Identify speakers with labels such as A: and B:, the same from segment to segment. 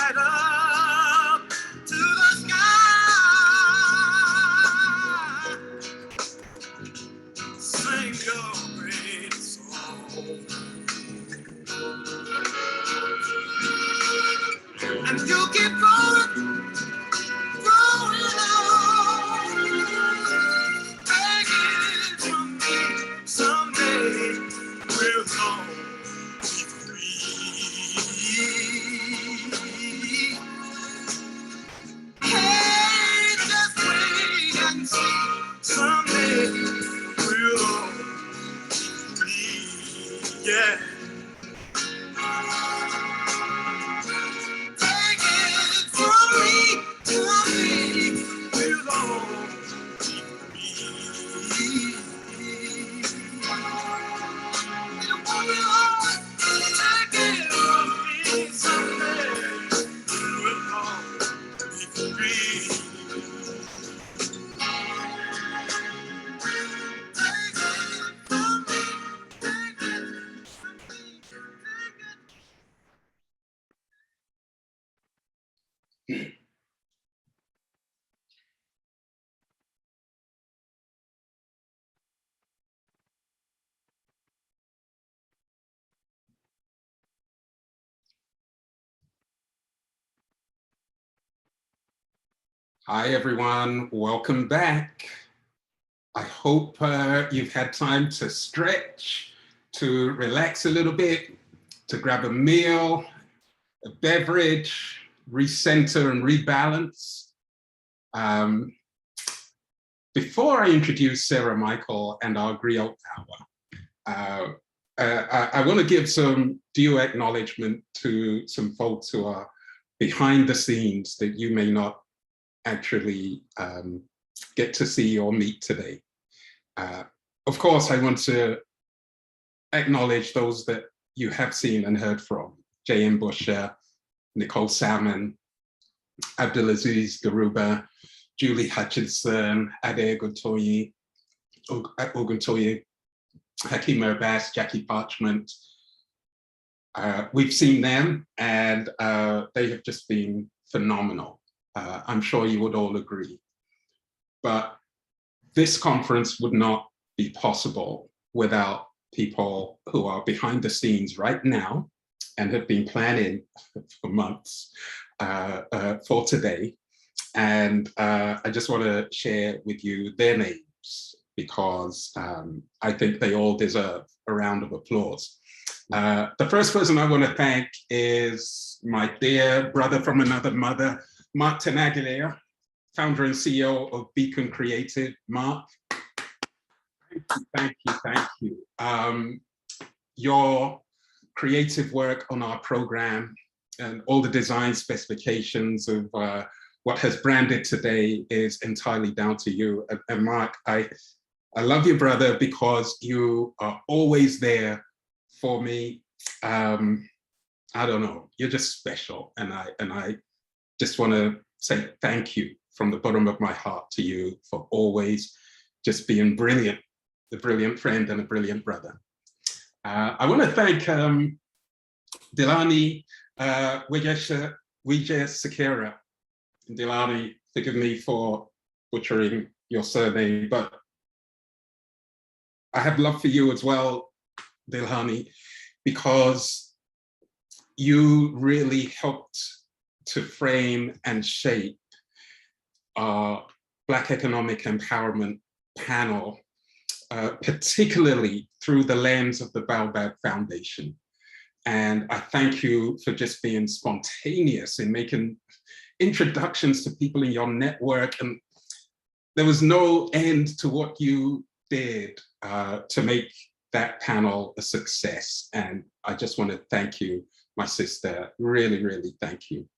A: right up to the sky. Sing your great song. And you keep going, growing on. Take it from me, someday we'll all be free. Hey, just wait and see, someday we'll all be free, yeah. Take it from me, we'll all be free. It won't be long. Take it from me, someday we'll all be free. Take it from me, take it from me, take it.
B: Hi, everyone. Welcome back. I hope you've had time to stretch, to relax a little bit, to grab a meal, a beverage, recenter and rebalance. Before I introduce Sarah Michael and our Griot hour, I want to give some due acknowledgement to some folks who are behind the scenes that you may not actually get to see or meet today. Of course, I want to acknowledge those that you have seen and heard from: J.M. Busher, Nicole Salmon, Abdulaziz Garuba, Julie Hutchinson, Ade Oguntoye, Hakeem Abbas, Jackie Parchment. We've seen them, and they have just been phenomenal. I'm sure you would all agree. But this conference would not be possible without people who are behind the scenes right now and have been planning for months for today. And I just want to share with you their names because I think they all deserve a round of applause. The first person I want to thank is my dear brother from another mother, Mark Tenaglia, founder and CEO of Beacon Creative. Mark, thank you. Your creative work on our program and all the design specifications of what has branded today is entirely down to you. And Mark, I love you, brother, because you are always there for me. I don't know, you're just special. And I just want to say thank you from the bottom of my heart to you for always just being brilliant, a brilliant friend and a brilliant brother. I want to thank Dilani Wijesekera. Dilani, forgive me for butchering your surname, but I have love for you as well, Dilani, because you really helped to frame and shape our Black Economic Empowerment panel, particularly through the lens of the Baobab Foundation. And I thank you for just being spontaneous in making introductions to people in your network. And there was no end to what you did to make that panel a success. And I just want to thank you, my sister, really, really thank you.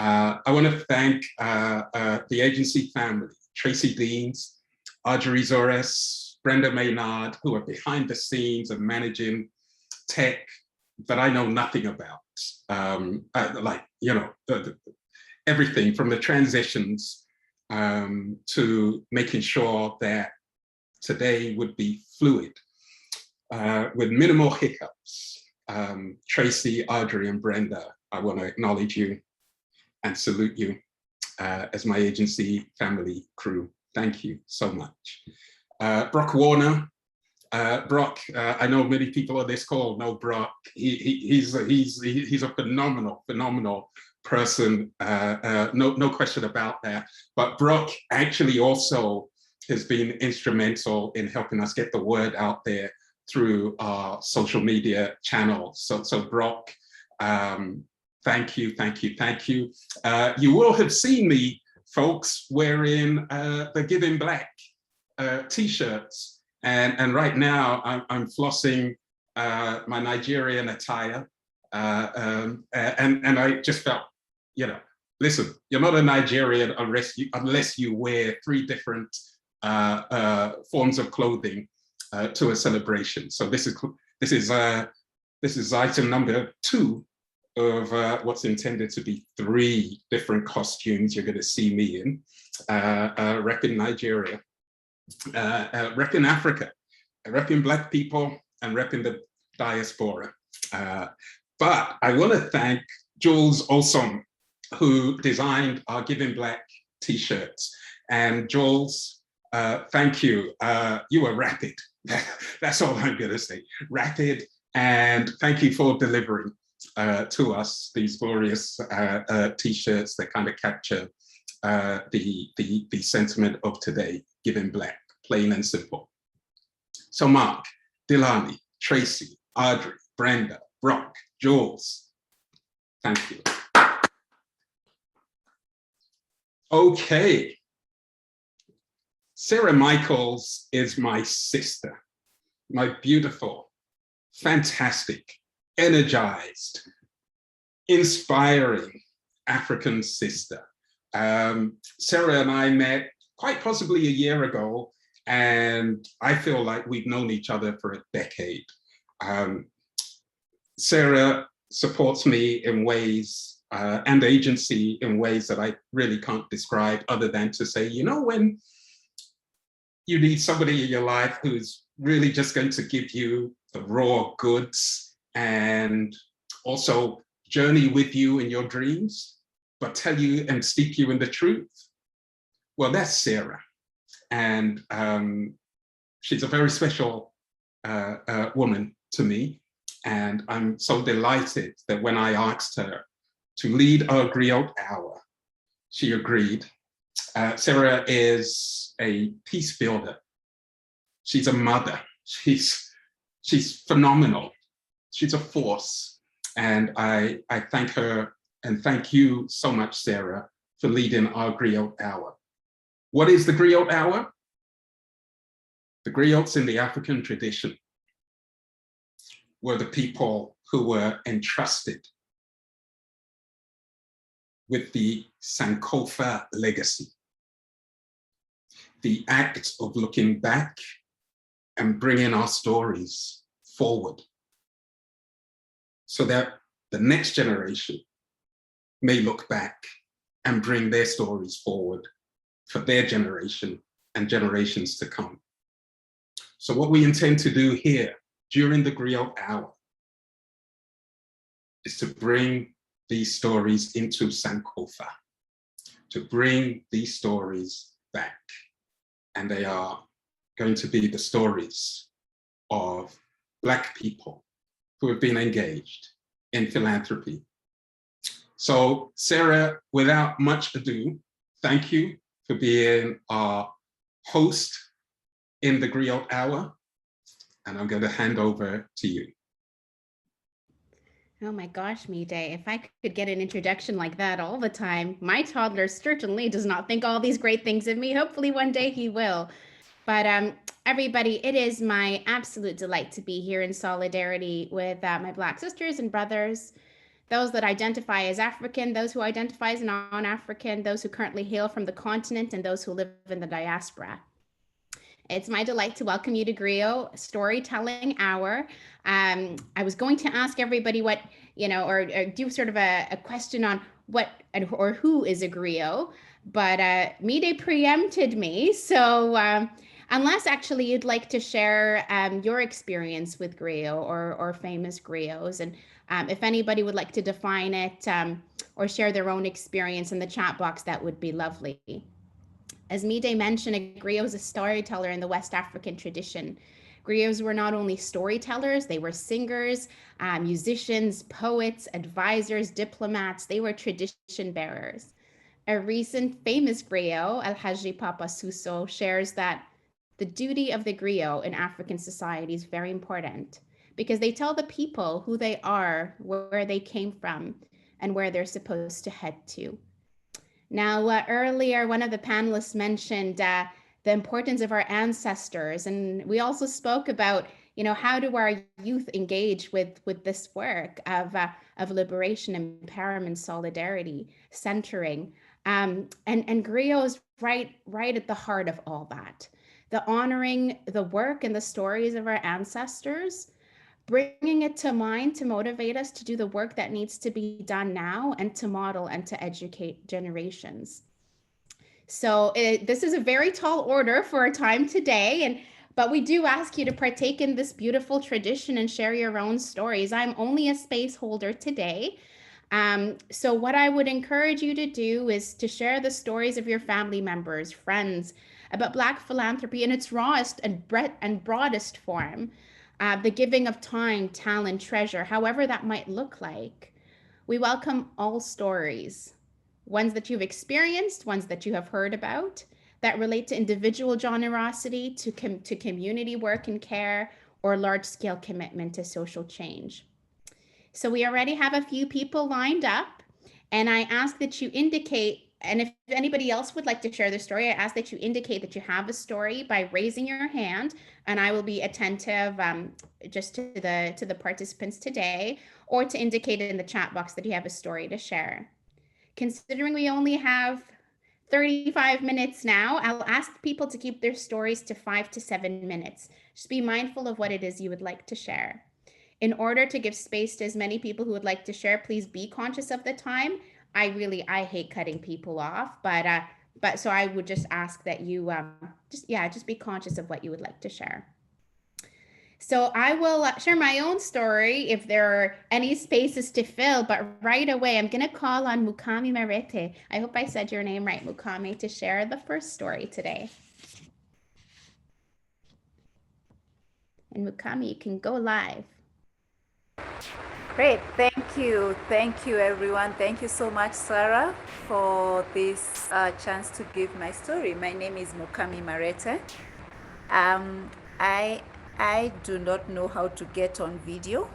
B: I want to thank the agency family, Tracy Deans, Audrey Zores, Brenda Maynard, who are behind the scenes and managing tech that I know nothing about. Like, you know, everything from the transitions to making sure that today would be fluid with minimal hiccups. Tracy, Audrey, and Brenda, I want to acknowledge you. and salute you as my agency family crew. Thank you so much. Brock Warner. Brock, I know many people on this call know Brock. He's a phenomenal person. No question about that. But Brock actually also has been instrumental in helping us get the word out there through our social media channels. So Brock, thank you. You will have seen me, folks, wearing the Giving Black t-shirts. And right now I'm flossing my Nigerian attire. And I just felt, listen, you're not a Nigerian unless you wear 3 different forms of clothing to a celebration. So this is item number 2 of what's intended to be 3 different costumes you're going to see me in, repping Nigeria, repping Africa, repping Black people, and repping the diaspora. But I want to thank Jules Olson, who designed our Giving Black t-shirts. And Jules, thank you. You were rapid. That's all I'm going to say. Rapid, and thank you for delivering to us these glorious t-shirts that kind of capture the sentiment of today, Giving Black, plain and simple. So Mark, Dilani, Tracy, Audrey, Brenda, Brock, Jules, thank you. Okay. Sarah Michaels is my sister, my beautiful, fantastic, energized, inspiring African sister. Sarah and I met quite possibly a year ago, and I feel like we've known each other for a decade. Sarah supports me in ways, and the agency in ways that I really can't describe, other than to say, when you need somebody in your life who's really just going to give you the raw goods and also journey with you in your dreams, but tell you and steep you in the truth. Well, that's Sarah. And she's a very special woman to me. And I'm so delighted that when I asked her to lead our Griot Hour, she agreed. Sarah is a peace builder. She's a mother. She's phenomenal. She's a force. And I thank her and thank you so much, Sarah, for leading our Griot Hour. What is the Griot Hour? The griots in the African tradition were the people who were entrusted with the Sankofa legacy, the act of looking back and bringing our stories forward so that the next generation may look back and bring their stories forward for their generation and generations to come. So what we intend to do here during the Griot Hour is to bring these stories into Sankofa, to bring these stories back. And they are going to be the stories of Black people who have been engaged in philanthropy. So Sarah, without much ado, thank you for being our host in the Griot Hour. And I'm going to hand over to you.
C: Oh my gosh, Mide, if I could get an introduction like that all the time. My toddler certainly does not think all these great things of me. Hopefully one day he will. But everybody, it is my absolute delight to be here in solidarity with my Black sisters and brothers, those that identify as African, those who identify as non-African, those who currently hail from the continent, and those who live in the diaspora. It's my delight to welcome you to Griot Storytelling Hour. I was going to ask everybody what, or do sort of a question on what or who is a griot, but Mide preempted me. So unless actually you'd like to share your experience with griot or famous griots, and if anybody would like to define it or share their own experience in the chat box, that would be lovely. As Mide mentioned, a griot is a storyteller in the West African tradition. Griots were not only storytellers, they were singers, musicians, poets, advisors, diplomats. They were tradition bearers. A recent famous griot, Alhaji Papa Suso, shares that the duty of the griot in African society is very important because they tell the people who they are, where they came from, and where they're supposed to head to. Now, earlier, one of the panelists mentioned the importance of our ancestors, and we also spoke about, how do our youth engage with this work of liberation, empowerment, solidarity, centering, and Griot is right at the heart of all that. The honoring the work and the stories of our ancestors, bringing it to mind to motivate us to do the work that needs to be done now and to model and to educate generations. So this is a very tall order for our time today, but we do ask you to partake in this beautiful tradition and share your own stories. I'm only a space holder today. So what I would encourage you to do is to share the stories of your family members, friends, about Black philanthropy in its rawest and broadest form. The giving of time, talent, treasure, however that might look like. We welcome all stories, ones that you've experienced, ones that you have heard about, that relate to individual generosity, to community work and care, or large-scale commitment to social change. So we already have a few people lined up, and I ask that you indicate, and if anybody else would like to share their story, I ask that you indicate that you have a story by raising your hand, and I will be attentive just to the participants today, or to indicate in the chat box that you have a story to share. Considering we only have 35 minutes now, I'll ask people to keep their stories to 5 to 7 minutes. Just be mindful of what it is you would like to share. In order to give space to as many people who would like to share, please be conscious of the time. I hate cutting people off, but so I would just ask that you just be conscious of what you would like to share. So I will share my own story if there are any spaces to fill, but right away I'm going to call on Mukami Marete. I hope I said your name right, Mukami, to share the first story today. And Mukami, you can go live.
D: Great, thank you everyone. Thank you so much, Sarah, for this chance to give my story. My name is Mukami Marete. I do not know how to get on video.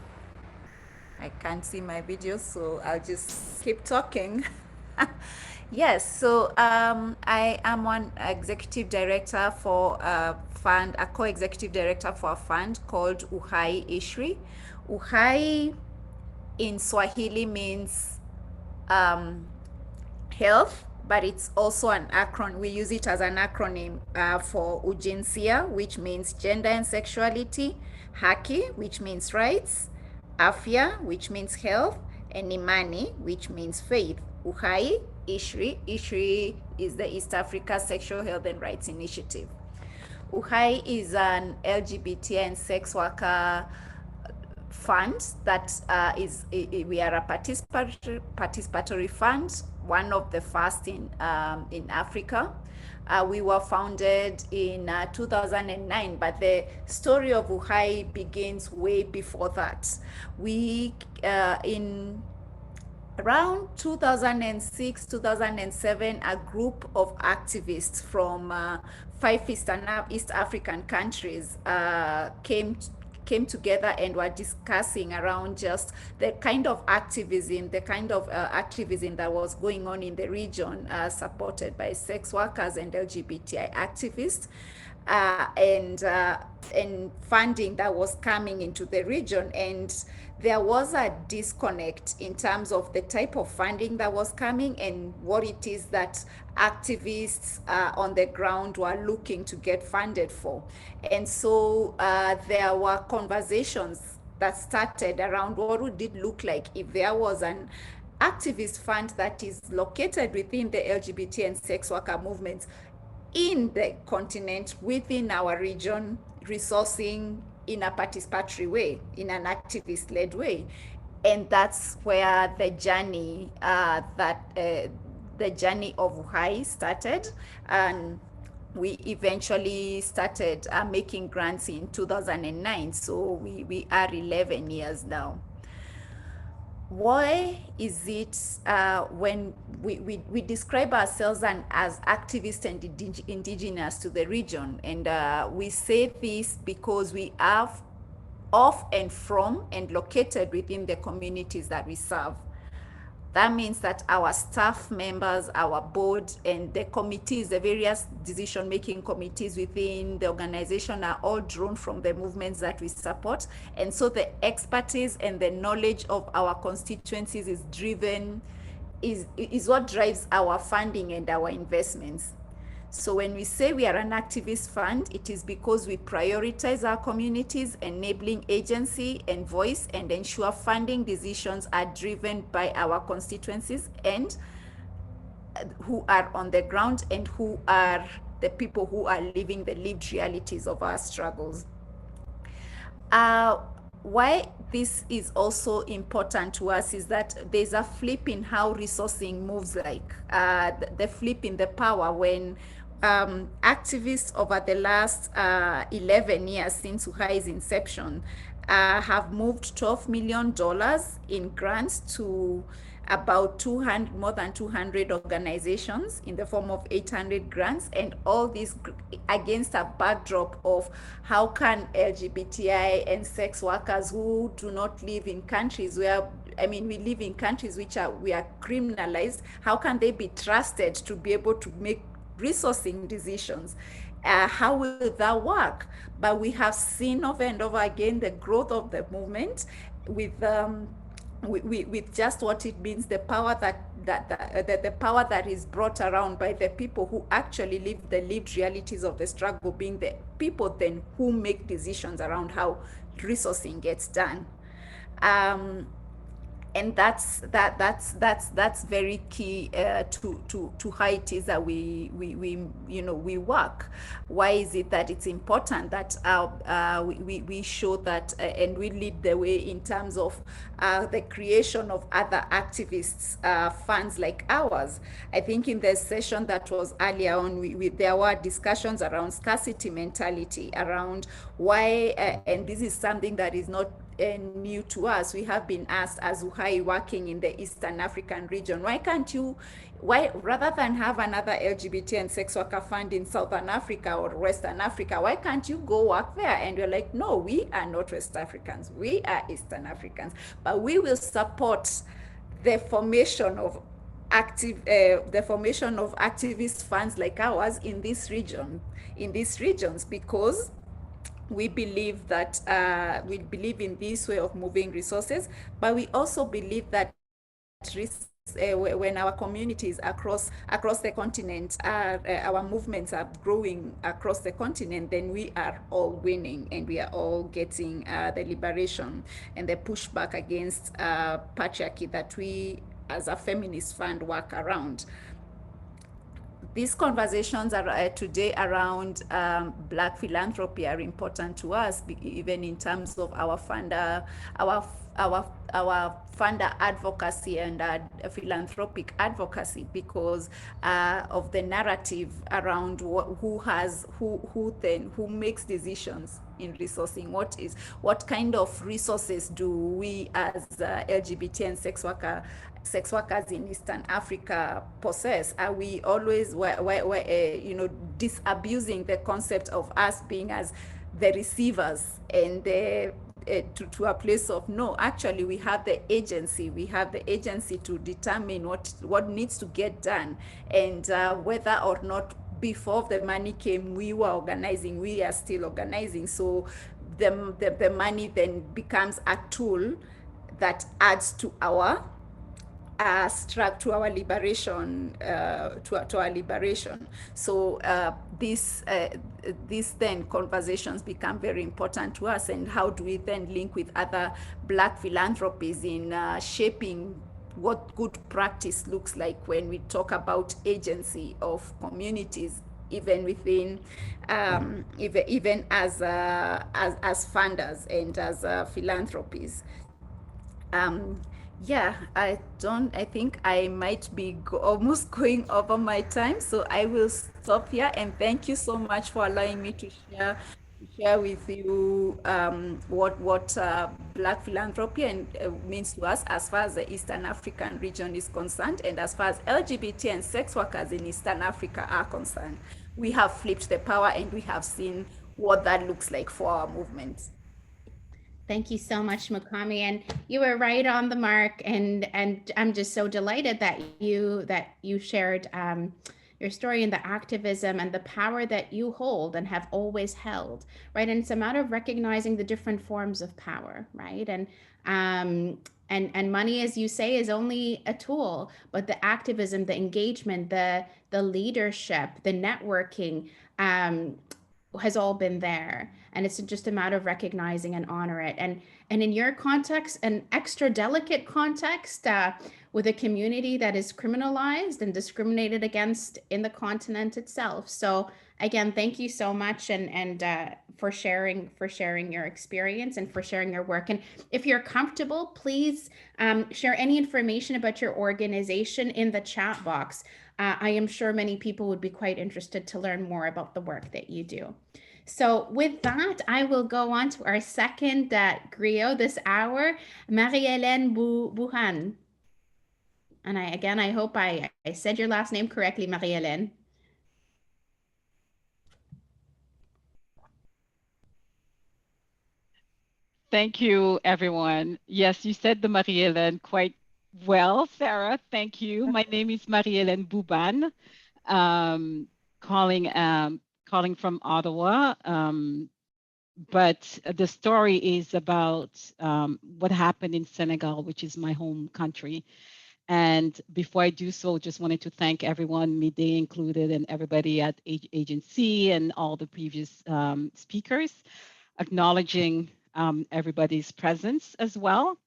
D: I can't see my video, so I'll just keep talking. Yes, so I am one executive director for a fund, a co-executive director for a fund called Uhai Ishri. Uhai in Swahili means health, but it's also an acronym. We use it as an acronym for Ujinsia, which means gender and sexuality, Haki, which means rights, Afya, which means health, and Imani, which means faith. Uhai Ishri. Ishri is the East Africa Sexual Health and Rights Initiative. Uhai is an LGBT and sex worker fund that we are a participatory fund, one of the first in Africa. We were founded in 2009, but the story of Uhai begins way before that. We in around 2006, 2007, a group of activists from 5 East African countries came together and were discussing around just the kind of activism, that was going on in the region, supported by sex workers and LGBTI activists, and funding that was coming into the region. And there was a disconnect in terms of the type of funding that was coming and what it is that activists on the ground were looking to get funded for. And so there were conversations that started around what would it look like if there was an activist fund that is located within the LGBT and sex worker movements in the continent, within our region, resourcing in a participatory way, in an activist-led way. And that's where the journey the journey of Uhai started. And we eventually started making grants in 2009. So we are 11 years now. Why is it when we describe ourselves as activists and indigenous to the region? And we say this because we are of and from and located within the communities that we serve. That means that our staff members, our board, and the committees, the various decision-making committees within the organization are all drawn from the movements that we support. And so the expertise and the knowledge of our constituencies is what drives our funding and our investments. So when we say we are an activist fund, it is because we prioritize our communities, enabling agency and voice, and ensure funding decisions are driven by our constituencies and who are on the ground and who are the people who are living the lived realities of our struggles. Why this is also important to us is that there's a flip in how resourcing moves, like the flip in the power when activists over the last 11 years since Uhai's inception have moved $12 million in grants to about 200, more than 200 organizations in the form of 800 grants, and all this against a backdrop of how can LGBTI and sex workers who do not live in countries where, I mean, we live in countries which we are criminalized, how can they be trusted to be able to make resourcing decisions? How will that work? But we have seen over and over again the growth of the movement with just what it means, the power the power that is brought around by the people who actually live the lived realities of the struggle, being the people then who make decisions around how resourcing gets done. And that's very key to how it is that we work. Why is it that it's important that we show that and we lead the way in terms of the creation of other activists funds like ours? I think in the session that was earlier on, there were discussions around scarcity mentality, around why, and this is something that is not new to us. We have been asked as Uhai working in the Eastern African region, why rather than have another LGBT and sex worker fund in Southern Africa or Western Africa, why can't you go work there? And we're like, no, we are not West Africans, we are Eastern Africans, but we will support the formation of activist funds like ours in these regions, because we believe that we believe in this way of moving resources, but we also believe that when our communities across the continent, our movements are growing across the continent, then we are all winning and we are all getting the liberation and the pushback against patriarchy that we as a feminist fund work around. These conversations are today around Black philanthropy are important to us, even in terms of our funder advocacy and philanthropic advocacy, because of the narrative around who makes decisions in resourcing. What kind of resources do we as LGBT and sex workers in Eastern Africa possess? Are we always disabusing the concept of us being as the receivers and to a place of, no, actually we have the agency to determine what needs to get done, and whether or not before the money came we were organizing, we are still organizing. So the money then becomes a tool that adds to our liberation. So these then conversations become very important to us, and how do we then link with other Black philanthropies in shaping what good practice looks like when we talk about agency of communities, even within even as funders and as philanthropies. Um, yeah, I think I might be almost going over my time, so I will stop here. And thank you so much for allowing me to share with you what Black philanthropy and means to us as far as the Eastern African region is concerned, and as far as LGBT and sex workers in Eastern Africa are concerned. We have flipped the power, and we have seen what that looks like for our movement.
C: Thank you so much, Mukami, and you were right on the mark. And I'm just so delighted that you shared your story and the activism and the power that you hold and have always held, right? And it's a matter of recognizing the different forms of power, right? And money, as you say, is only a tool, but the activism, the engagement, the leadership, the networking. Has all been there, and it's just a matter of recognizing and honor it. And in your context, an extra delicate context, with a community that is criminalized and discriminated against in the continent itself. So again, thank you so much, and for sharing your experience and for sharing your work. And if you're comfortable, please share any information about your organization in the chat box. I am sure many people would be quite interested to learn more about the work that you do. So with that, I will go on to our second griot this hour, Marie-Hélène Bouhan. And I hope I said your last name correctly, Marie-Hélène.
E: Thank you, everyone. Yes, you said the Marie-Hélène quite well, Sarah. Thank you. My name is Marie-Hélène Bouban, calling from Ottawa. But the story is about what happened in Senegal, which is my home country. And before I do so, just wanted to thank everyone, Midday included, and everybody at AgentsC and all the previous speakers, acknowledging everybody's presence as well.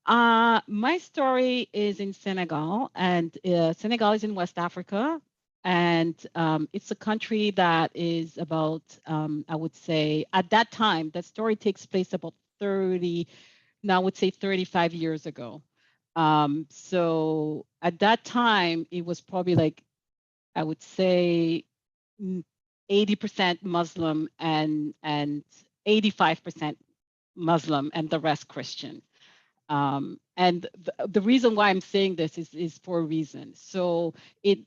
E: My story is in Senegal, and Senegal is in West Africa, and it's a country that is about, I would say, at that time, that story takes place about 30, now I would say 35 years ago. So at that time, it was probably like, I would say 80% Muslim and 85% Muslim and the rest Christian. And the reason why I'm saying this is for a reason. So it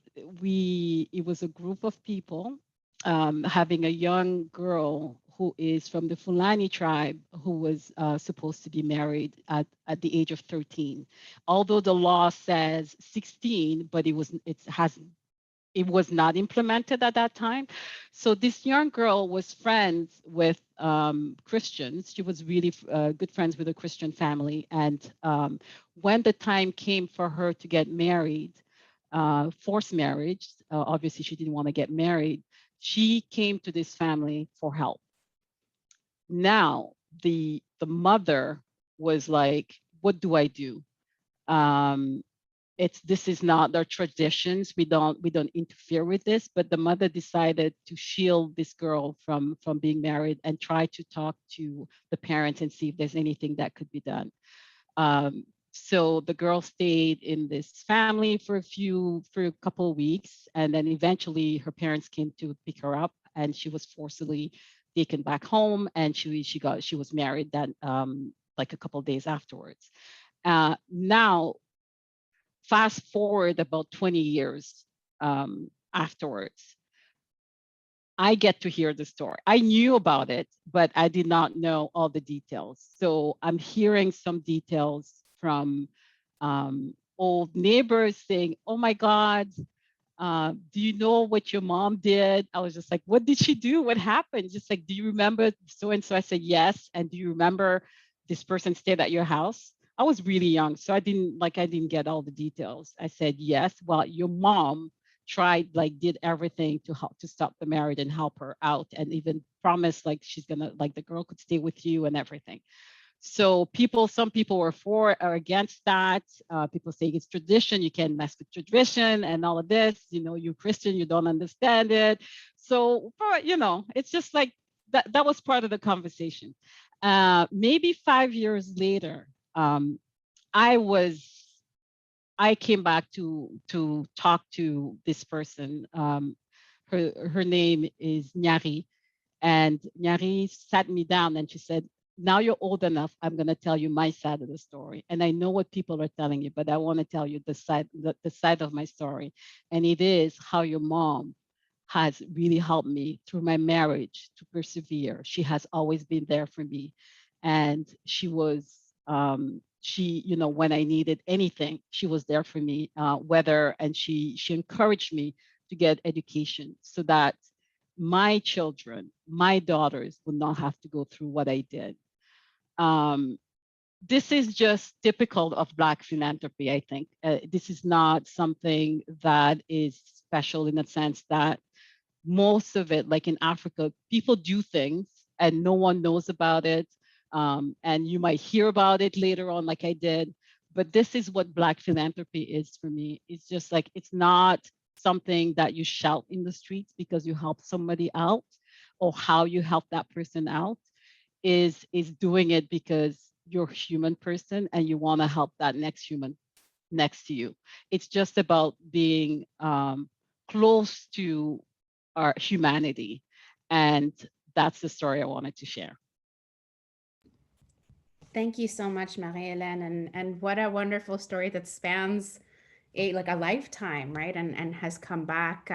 E: was a group of people having a young girl who is from the Fulani tribe who was supposed to be married at the age of 13. Although the law says 16, but it was not implemented at that time. So this young girl was friends with Christians. She was really good friends with a Christian family. And when the time came for her to get married, forced marriage, obviously she didn't want to get married, she came to this family for help. Now, the mother was like, what do I do? This is not their traditions. We don't interfere with this, but the mother decided to shield this girl from being married and try to talk to the parents and see if there's anything that could be done. So the girl stayed in this family for a couple of weeks, and then eventually her parents came to pick her up, and she was forcibly taken back home, and she was married then like a couple of days afterwards. Now, fast forward about 20 years afterwards, I get to hear the story. I knew about it, but I did not know all the details. So I'm hearing some details from old neighbors saying, oh my God, do you know what your mom did? I was just like, what did she do? What happened? Just like, do you remember so-and-so? I said, yes. And do you remember this person stayed at your house? I was really young, so I didn't get all the details. I said, yes. Well, your mom did everything to help to stop the marriage and help her out, and even promised she's gonna, the girl could stay with you and everything. So some people were for or against that. People say it's tradition, you can't mess with tradition and all of this. You're Christian, you don't understand it. So, it's just like that was part of the conversation. Maybe 5 years later, I came back to talk to this person. Her name is Nyari, and Nyari sat me down and she said, "Now you're old enough. I'm going to tell you my side of the story, and I know what people are telling you, but I want to tell you the side of my story, and it is how your mom has really helped me through my marriage to persevere. She has always been there for me, and she was she, you know, when I needed anything, she was there for me, whether, and she encouraged me to get education so that my children, my daughters would not have to go through what I did. um, this is just typical of Black philanthropy, I think. This is not something that is special in the sense that most of it, like in Africa, people do things and no one knows about it. And you might hear about it later on, like I did. But this is what Black philanthropy is for me. It's just like, it's not something that you shout in the streets because you help somebody out or how you help that person out. Is doing it because you're a human person and you want to help that next human next to you. It's just about being close to our humanity. And that's the story I wanted to share.
C: Thank you so much, Marie-Hélène, and what a wonderful story that spans a lifetime, right? And has come back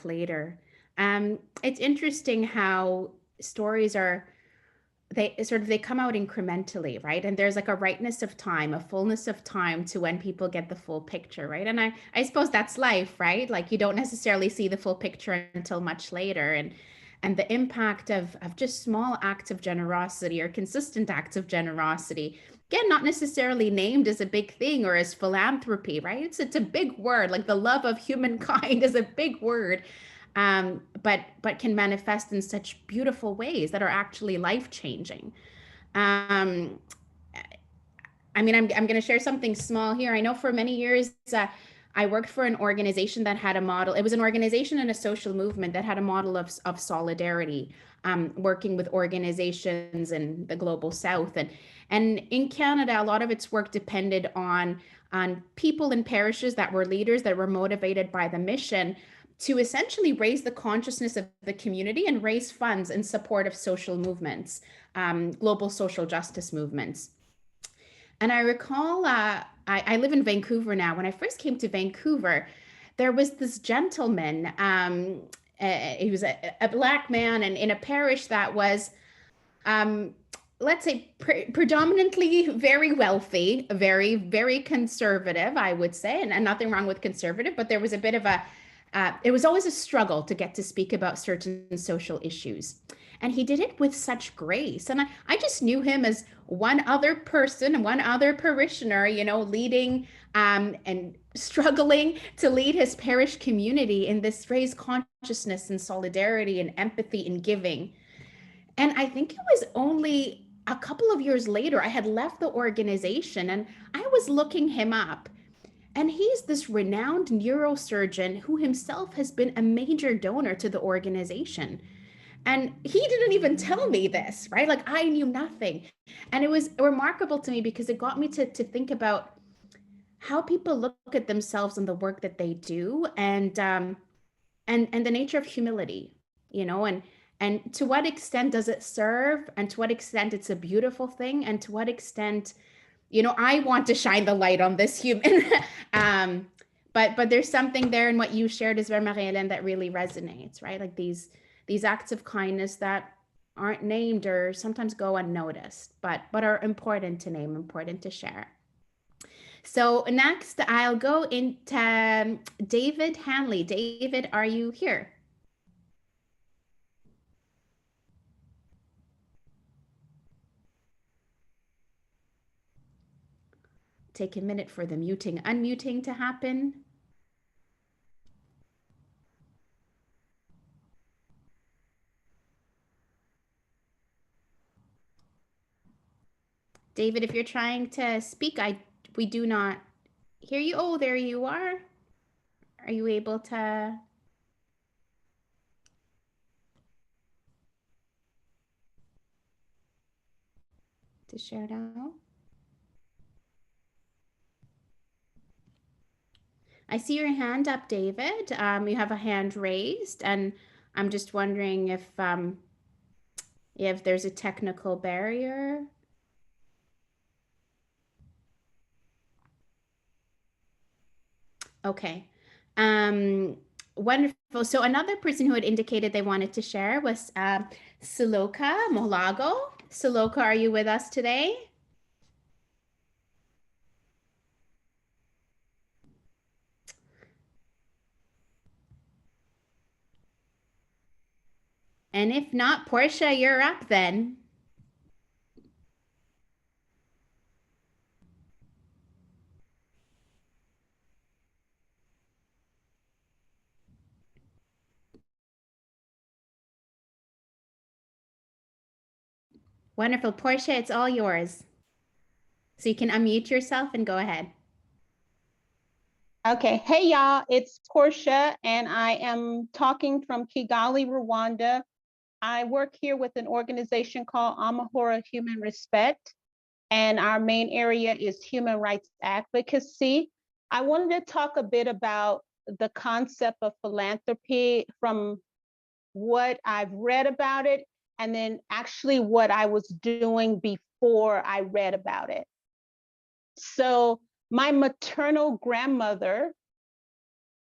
C: later. It's interesting how stories are, they come out incrementally, right? And there's like a rightness of time, a fullness of time to when people get the full picture, right? And I suppose that's life, right? Like you don't necessarily see the full picture until much later. And the impact of just small acts of generosity or consistent acts of generosity, again, not necessarily named as a big thing or as philanthropy, right? It's a big word. Like the love of humankind is a big word, but can manifest in such beautiful ways that are actually life changing. Um, I mean, I'm going to share something small here. I know for many years, I worked for an organization that had a model. It was an organization and a social movement that had a model of solidarity, working with organizations in the global south. And in Canada, a lot of its work depended on people in parishes that were leaders that were motivated by the mission to essentially raise the consciousness of the community and raise funds in support of social movements, global social justice movements. And I recall, I live in Vancouver now. When I first came to Vancouver, there was this gentleman. He was a Black man, and in a parish that was, let's say, predominantly very wealthy, very, very conservative, I would say, and nothing wrong with conservative, but there was a bit of it was always a struggle to get to speak about certain social issues. And he did it with such grace. And I just knew him as one other person, one other parishioner, leading and struggling to lead his parish community in this raised consciousness and solidarity and empathy and giving. And I think it was only a couple of years later, I had left the organization and I was looking him up. And he's this renowned neurosurgeon who himself has been a major donor to the organization. And he didn't even tell me this, right? Like I knew nothing. And it was remarkable to me because it got me to think about how people look at themselves and the work that they do, and the nature of humility, and to what extent does it serve, and to what extent it's a beautiful thing, and to what extent, I want to shine the light on this human. But there's something there in what you shared as well, Marie-Hélène, that really resonates, right? Like these acts of kindness that aren't named or sometimes go unnoticed, but are important to name, important to share. So next, I'll go into David Hanley. David, are you here? Take a minute for the unmuting to happen. David, if you're trying to speak, we do not hear you. Oh, there you are. Are you able to share now? I see your hand up, David. You have a hand raised, and I'm just wondering if there's a technical barrier. Okay. Wonderful. So another person who had indicated they wanted to share was Siloka Molago. Siloka, are you with us today? And if not, Portia, you're up then. Wonderful. Portia, it's all yours. So you can unmute yourself and go ahead.
F: Okay, hey y'all, it's Portia and I am talking from Kigali, Rwanda. I work here with an organization called Amahora Human Respect, and our main area is human rights advocacy. I wanted to talk a bit about the concept of philanthropy from what I've read about it, and then actually what I was doing before I read about it. So my maternal grandmother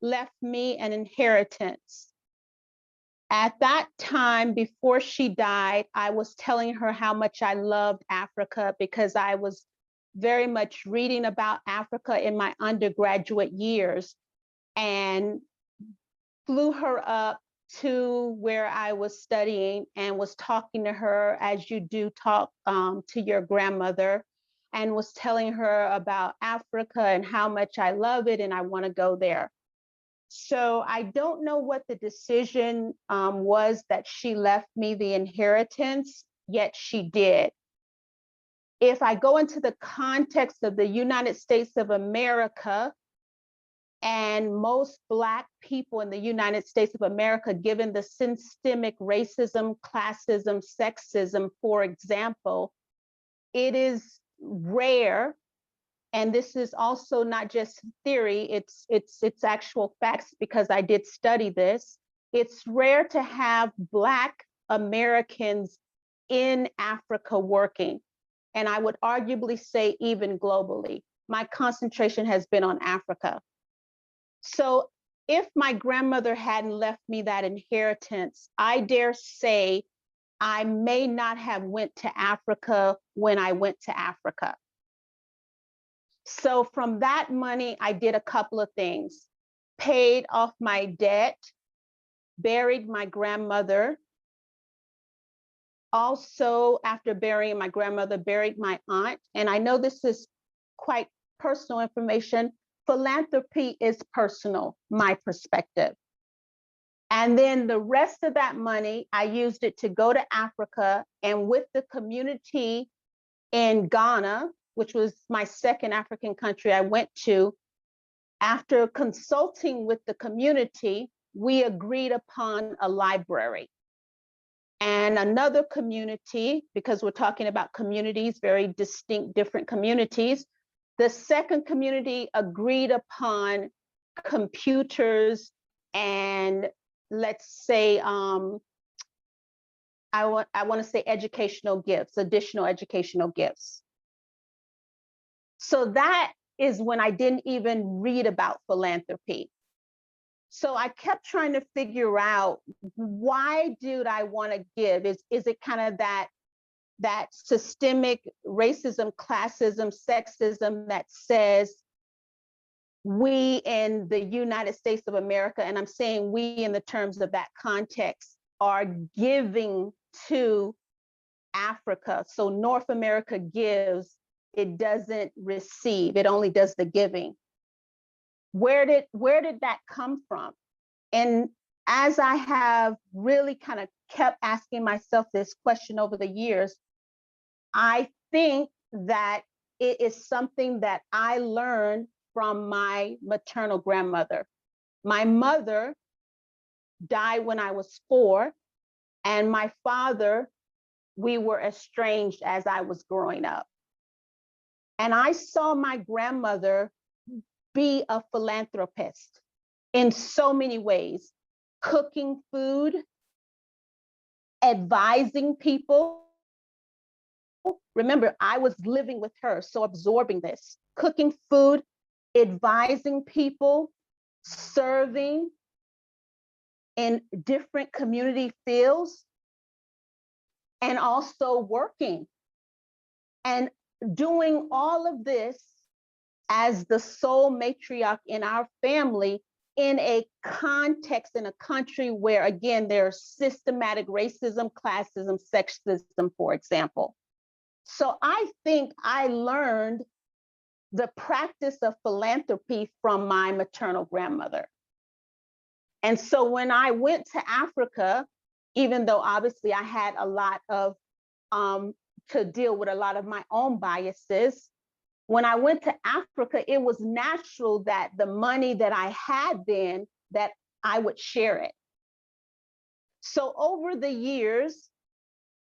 F: left me an inheritance. At that time, before she died, I was telling her how much I loved Africa because I was very much reading about Africa in my undergraduate years, and flew her up to where I was studying and was talking to her as you do talk to your grandmother, and was telling her about Africa and how much I love it and I want to go there. So I don't know what the decision was that she left me the inheritance, yet she did. If I go into the context of the United States of America, and most Black people in the United States of America, given the systemic racism, classism, sexism, for example, it is rare, and this is also not just theory, it's actual facts because I did study this. It's rare to have Black Americans in Africa working, and I would arguably say even globally. My concentration has been on Africa. So if my grandmother hadn't left me that inheritance, I dare say I may not have went to Africa when I went to Africa. So from that money, I did a couple of things. Paid off my debt, buried my grandmother. Also, after burying my grandmother, buried my aunt. And I know this is quite personal information. Philanthropy is personal, my perspective. And then the rest of that money, I used it to go to Africa, and with the community in Ghana, which was my second African country I went to, after consulting with the community, we agreed upon a library. And another community, because we're talking about communities, very distinct, different communities, the second community agreed upon computers and, let's say, I want to say educational gifts, additional educational gifts. So that is when I didn't even read about philanthropy. So I kept trying to figure out, why did I want to give? Is it kind of that systemic racism, classism, sexism that says we in the United States of America, and I'm saying we in the terms of that context, are giving to Africa. So North America gives, it doesn't receive, it only does the giving. Where did that come from? And as I have really kind of kept asking myself this question over the years, I think that it is something that I learned from my maternal grandmother. My mother died when I was 4, and my father, we were estranged as I was growing up. And I saw my grandmother be a philanthropist in so many ways: cooking food, advising people. Remember, I was living with her, so absorbing this: cooking food, advising people, serving in different community fields, and also working and doing all of this as the sole matriarch in our family, in a context, in a country where, again, there's systematic racism, classism, sexism, for example. So I think I learned the practice of philanthropy from my maternal grandmother. And so when I went to Africa, even though obviously I had a lot of, to deal with a lot of my own biases, when I went to Africa, it was natural that the money that I had then, that I would share it. So over the years,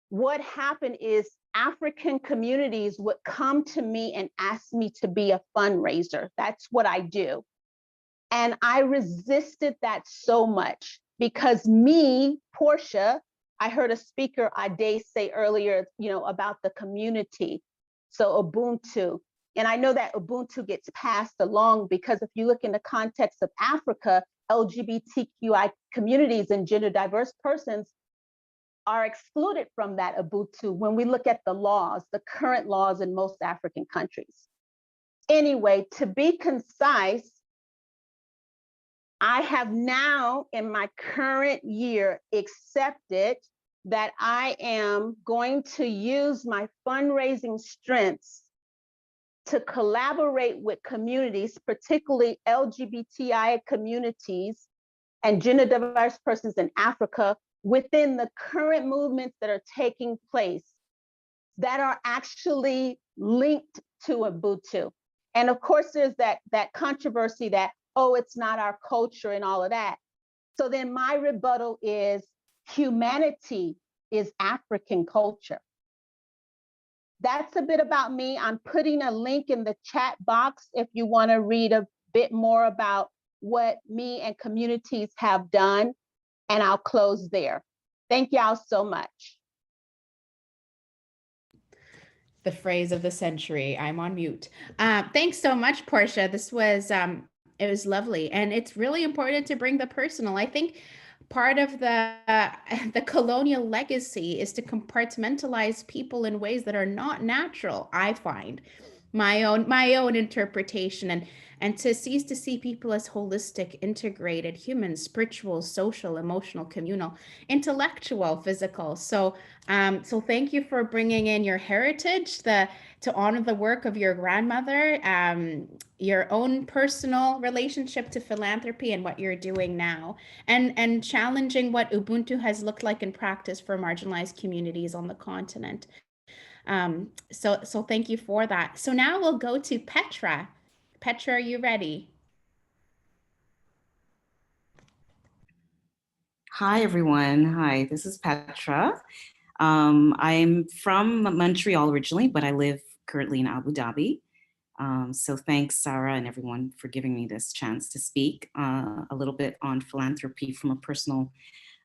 F: what happened is African communities would come to me and ask me to be a fundraiser. That's what I do. And I resisted that so much because me, Portia, I heard a speaker, Ade, say earlier, about the community. So Ubuntu. And I know that Ubuntu gets passed along because if you look in the context of Africa, LGBTQI communities and gender diverse persons are excluded from that Ubuntu when we look at the laws, the current laws in most African countries. Anyway, to be concise, I have now in my current year accepted that I am going to use my fundraising strengths to collaborate with communities, particularly LGBTI communities and gender diverse persons in Africa, within the current movements that are taking place that are actually linked to Ubuntu. And of course, there's that controversy that, oh, it's not our culture and all of that. So then my rebuttal is humanity is African culture. That's a bit about me. I'm putting a link in the chat box if you want to read a bit more about what me and communities have done, and I'll close there. Thank y'all so much.
C: The phrase of the century, I'm on mute. Thanks so much, Portia. This was, it was lovely. And it's really important to bring the personal. I think part of the colonial legacy is to compartmentalize people in ways that are not natural. I find my own interpretation, and to cease to see people as holistic, integrated humans, spiritual, social, emotional, communal, intellectual, physical. So thank you for bringing in your heritage, to honor the work of your grandmother, your own personal relationship to philanthropy and what you're doing now, and challenging what Ubuntu has looked like in practice for marginalized communities on the continent. So thank you for that. So now we'll go to Petra. Petra, are you ready?
G: Hi, everyone. Hi, this is Petra. I'm from Montreal originally, but I live currently in Abu Dhabi. So thanks, Sarah, and everyone for giving me this chance to speak a little bit on philanthropy from a personal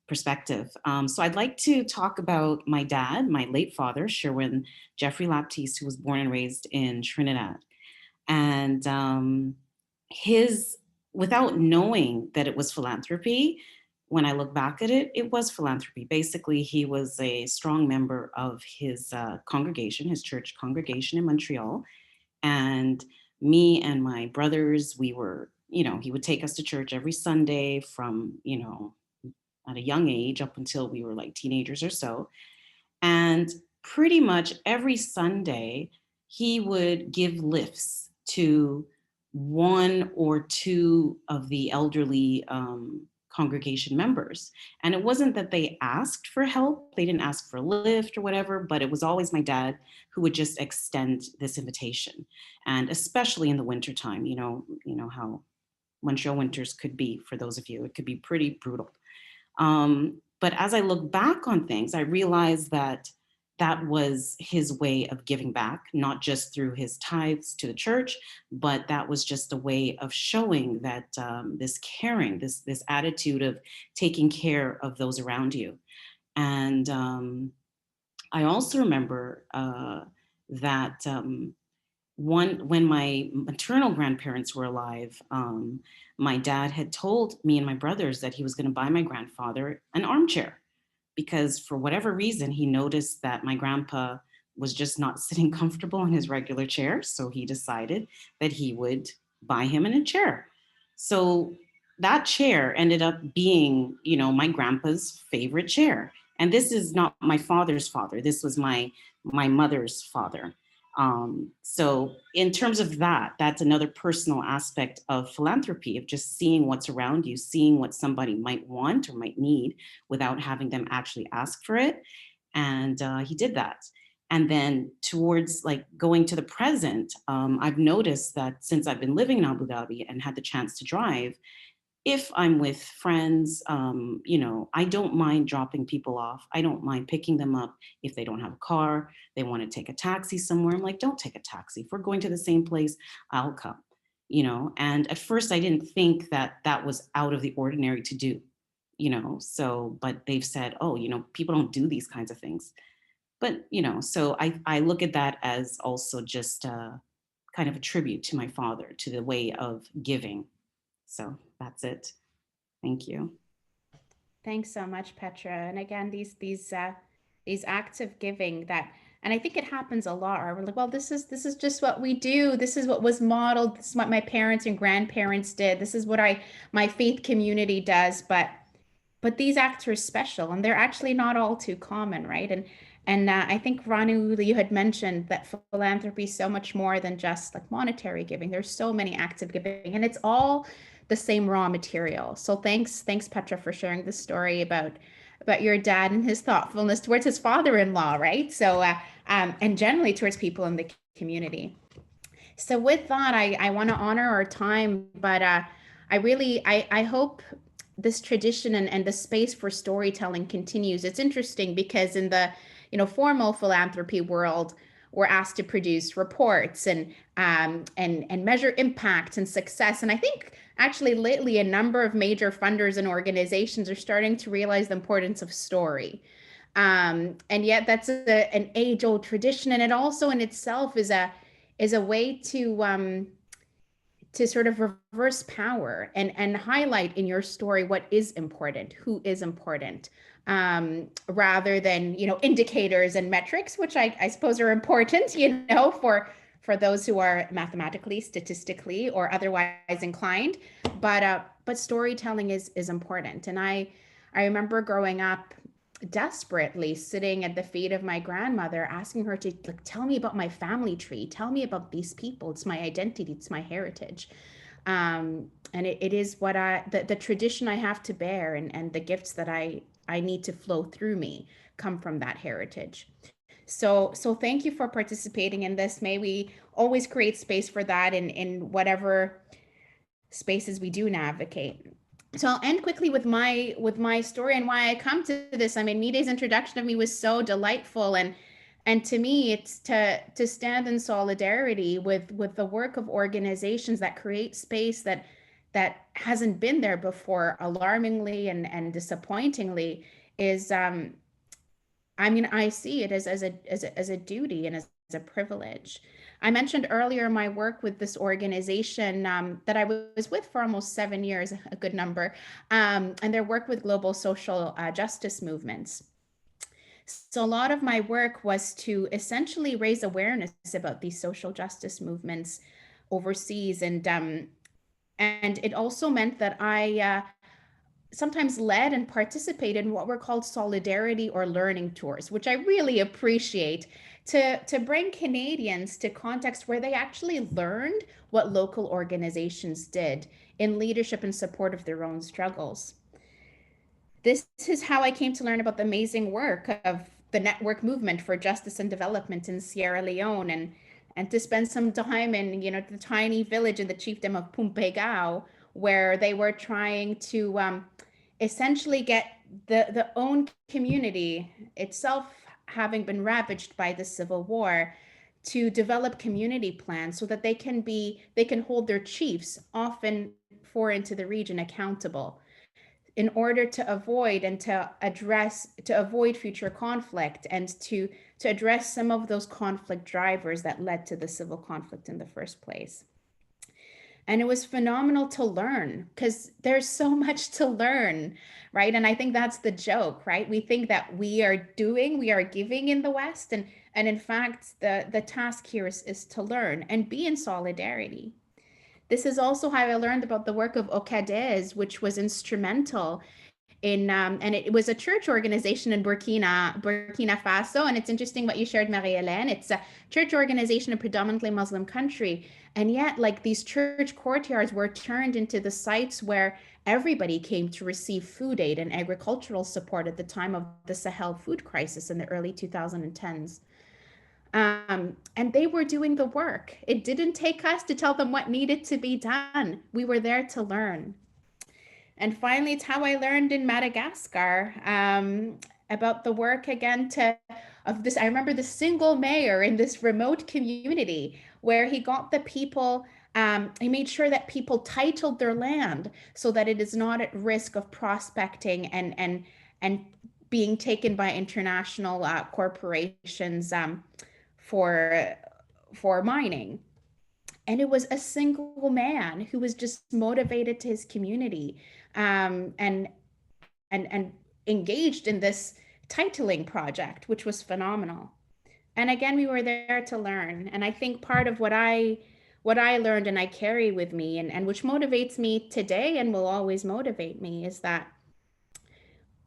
G: perspective. So I'd like to talk about my dad, my late father, Sherwin Jeffrey Laptiste, who was born and raised in Trinidad. And without knowing that it was philanthropy, when I look back at it, it was philanthropy. Basically, he was a strong member of his congregation, his church congregation in Montreal. And me and my brothers, we were, he would take us to church every Sunday from, at a young age up until we were like teenagers or so. And pretty much every Sunday, he would give lifts to one or two of the elderly congregation members. And it wasn't that they asked for help. They didn't ask for a lift or whatever, but it was always my dad who would just extend this invitation. And especially in the wintertime, you know how Montreal winters could be for those of you, it could be pretty brutal. But as I look back on things, I realized that that was his way of giving back, not just through his tithes to the church, but that was just a way of showing that this caring, this attitude of taking care of those around you. And I also remember that when my maternal grandparents were alive, my dad had told me and my brothers that he was going to buy my grandfather an armchair, because for whatever reason, he noticed that my grandpa was just not sitting comfortable in his regular chair. So he decided that he would buy him in a chair. So that chair ended up being, you know, my grandpa's favorite chair. And this is not my father's father. This was my mother's father. So in terms of that, that's another personal aspect of philanthropy, of just seeing what's around you, seeing what somebody might want or might need without having them actually ask for it. And he did that. And then towards like going to the present, I've noticed that since I've been living in Abu Dhabi and had the chance to drive, if I'm with friends, you know, I don't mind dropping people off. I don't mind picking them up if they don't have a car, they want to take a taxi somewhere. I'm like, don't take a taxi. If we're going to the same place, I'll come, you know. And at first I didn't think that that was out of the ordinary to do, you know. So, but they've said, oh, you know, people don't do these kinds of things. But, you know, so I look at that as also just kind of a tribute to my father, to the way of giving. So that's it. Thank you.
C: Thanks so much, Petra. And again, these acts of giving that, and I think it happens a lot. We're like, well, this is just what we do. This is what was modeled. This is what my parents and grandparents did. This is what my faith community does. But these acts are special, and they're actually not all too common, right? And I think, Ranu, you had mentioned that philanthropy is so much more than just like monetary giving. There's so many acts of giving, and it's all the same raw material. So thanks, Petra, for sharing the story about your dad and his thoughtfulness towards his father-in-law, right? So and generally towards people in the community. So with that, I want to honor our time, but I hope this tradition and the space for storytelling continues. It's interesting because in the formal philanthropy world, we're asked to produce reports and measure impact and success. And I think actually lately a number of major funders and organizations are starting to realize the importance of story. And yet that's an age-old tradition, and it also in itself is a way to sort of reverse power and highlight in your story what is important, who is important, rather than indicators and metrics, which I suppose are important, for those who are mathematically, statistically, or otherwise inclined. But storytelling is important. And I remember growing up desperately sitting at the feet of my grandmother, asking her to tell me about my family tree, tell me about these people. It's my identity, it's my heritage. And it is what the tradition I have to bear, and the gifts that I need to flow through me come from that heritage. So thank you for participating in this. May we always create space for that in whatever spaces we do navigate. So I'll end quickly with my story and why I come to this. I mean, Mide's introduction of me was so delightful, and to me, it's to stand in solidarity with the work of organizations that create space that hasn't been there before, alarmingly and disappointingly, is I see it as a duty and as a privilege. I mentioned earlier my work with this organization that I was with for almost 7 years, a good number, and their work with global social justice movements. So a lot of my work was to essentially raise awareness about these social justice movements overseas, and it also meant that I sometimes led and participated in what were called solidarity or learning tours, which I really appreciate, to bring Canadians to context where they actually learned what local organizations did in leadership and support of their own struggles. This is how I came to learn about the amazing work of the Network Movement for Justice and Development in Sierra Leone, and to spend some time in the tiny village in the chiefdom of Pumpegao, where they were trying to essentially get the own community itself having been ravaged by the Civil War, to develop community plans so that they can hold their chiefs, often foreign to the region, accountable, in order to avoid and to avoid future conflict, and to address some of those conflict drivers that led to the civil conflict in the first place. And it was phenomenal to learn, because there's so much to learn, right? And I think that's the joke, right? We think that we are giving in the West. And in fact, the task here is to learn and be in solidarity. This is also how I learned about the work of Okades, which was instrumental in, and it was a church organization in Burkina Faso. And it's interesting what you shared, Marie-Hélène. It's a church organization in a predominantly Muslim country. And yet, like, these church courtyards were turned into the sites where everybody came to receive food aid and agricultural support at the time of the Sahel food crisis in the early 2010s. And they were doing the work. It didn't take us to tell them what needed to be done. We were there to learn. And finally, it's how I learned in Madagascar about the work again of this. I remember the single mayor in this remote community where he got the people, he made sure that people titled their land so that it is not at risk of prospecting and being taken by international corporations for mining. And it was a single man who was just motivated to his community, and engaged in this titling project, which was phenomenal. And again, we were there to learn. And I think part of what I learned and I carry with me, and which motivates me today and will always motivate me, is that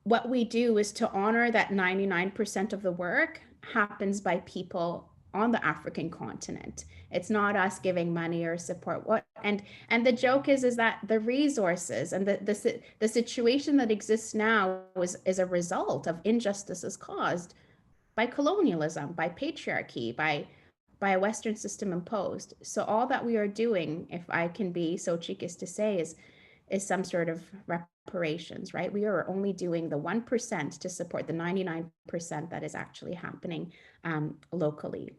C: what we do is to honor that 99% of the work happens by people on the African continent. It's not us giving money or support. And the joke is that the resources and the situation that exists now is a result of injustices caused by colonialism, by patriarchy, by a Western system imposed. So all that we are doing, if I can be so cheeky as to say, is some sort of reparations, right? We are only doing the 1% to support the 99% that is actually happening locally.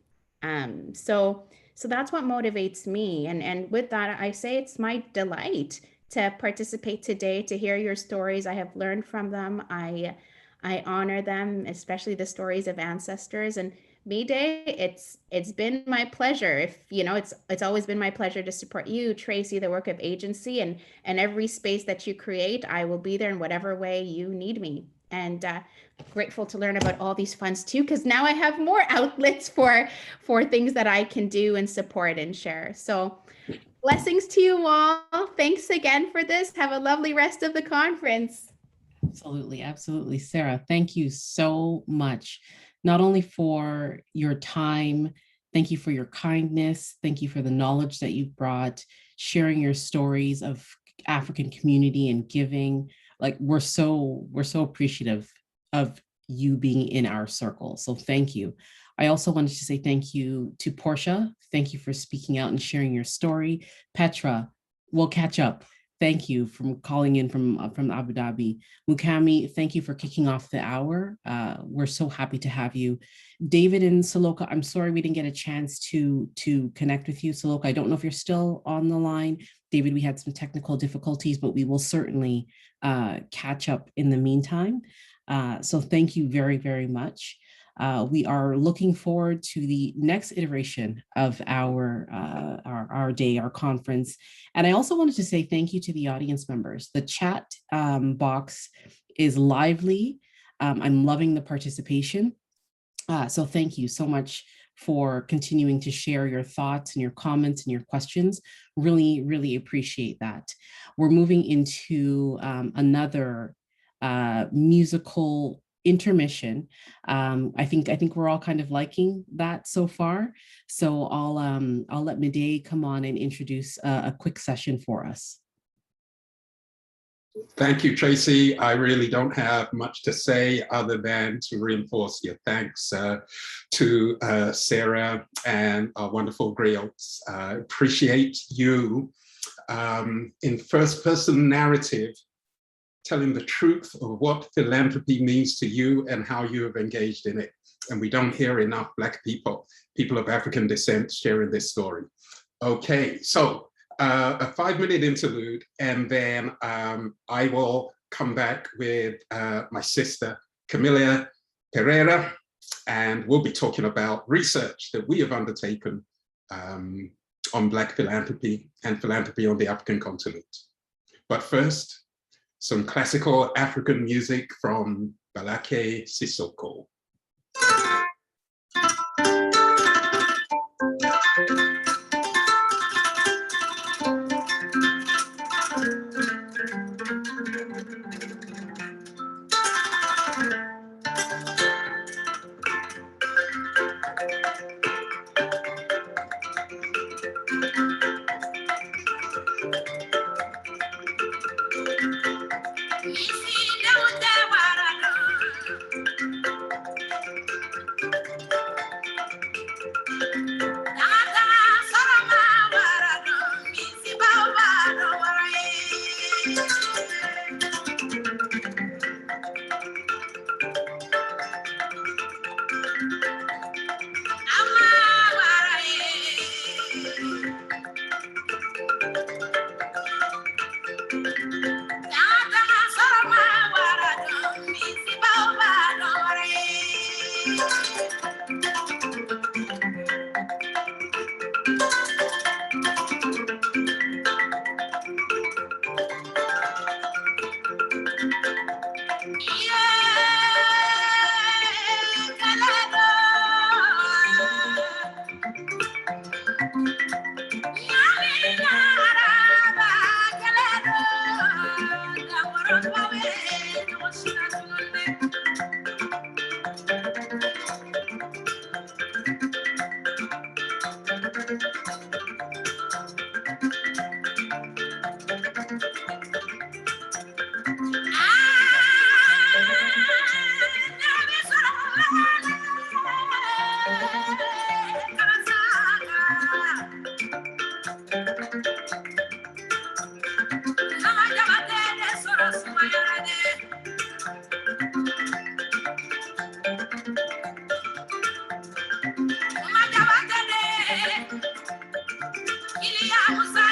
C: So that's what motivates me. And with that, I say it's my delight to participate today, to hear your stories. I have learned from them. I honor them, especially the stories of ancestors. And Mide, it's been my pleasure. It's always been my pleasure to support you, Tracy, the work of AgentsC, and every space that you create. I will be there in whatever way you need me. And grateful to learn about all these funds too, because now I have more outlets for things that I can do and support and share. So blessings to you all. Thanks again for this. Have a lovely rest of the conference.
H: Absolutely. Absolutely. Sarah, thank you so much, not only for your time, thank you for your kindness, thank you for the knowledge that you've brought, sharing your stories of African community and giving. Like, we're so appreciative of you being in our circle. So thank you. I also wanted to say thank you to Portia. Thank you for speaking out and sharing your story. Petra, we'll catch up. Thank you for calling in from Abu Dhabi. Mukami, thank you for kicking off the hour. We're so happy to have you. David and Saloka, I'm sorry we didn't get a chance to connect with you. Saloka, I don't know if you're still on the line. David, we had some technical difficulties, but we will certainly catch up in the meantime. So thank you very, very much. We are looking forward to the next iteration of our day, our conference. And I also wanted to say thank you to the audience members. The chat box is lively. I'm loving the participation. So thank you so much for continuing to share your thoughts and your comments and your questions. Really, really appreciate that. We're moving into another musical intermission. I think we're all kind of liking that so far. So I'll let Mide come on and introduce a quick session for us.
B: Thank you, Tracy. I really don't have much to say other than to reinforce your thanks to Sarah and our wonderful Griots. Appreciate you in first-person narrative, telling the truth of what philanthropy means to you and how you have engaged in it. And we don't hear enough Black people, people of African descent sharing this story. Okay, so a 5-minute interlude, and then I will come back with my sister, Camilla Pereira, and we'll be talking about research that we have undertaken on Black philanthropy and philanthropy on the African continent. But first, some classical African music from Balake Sissoko.
A: Yeah.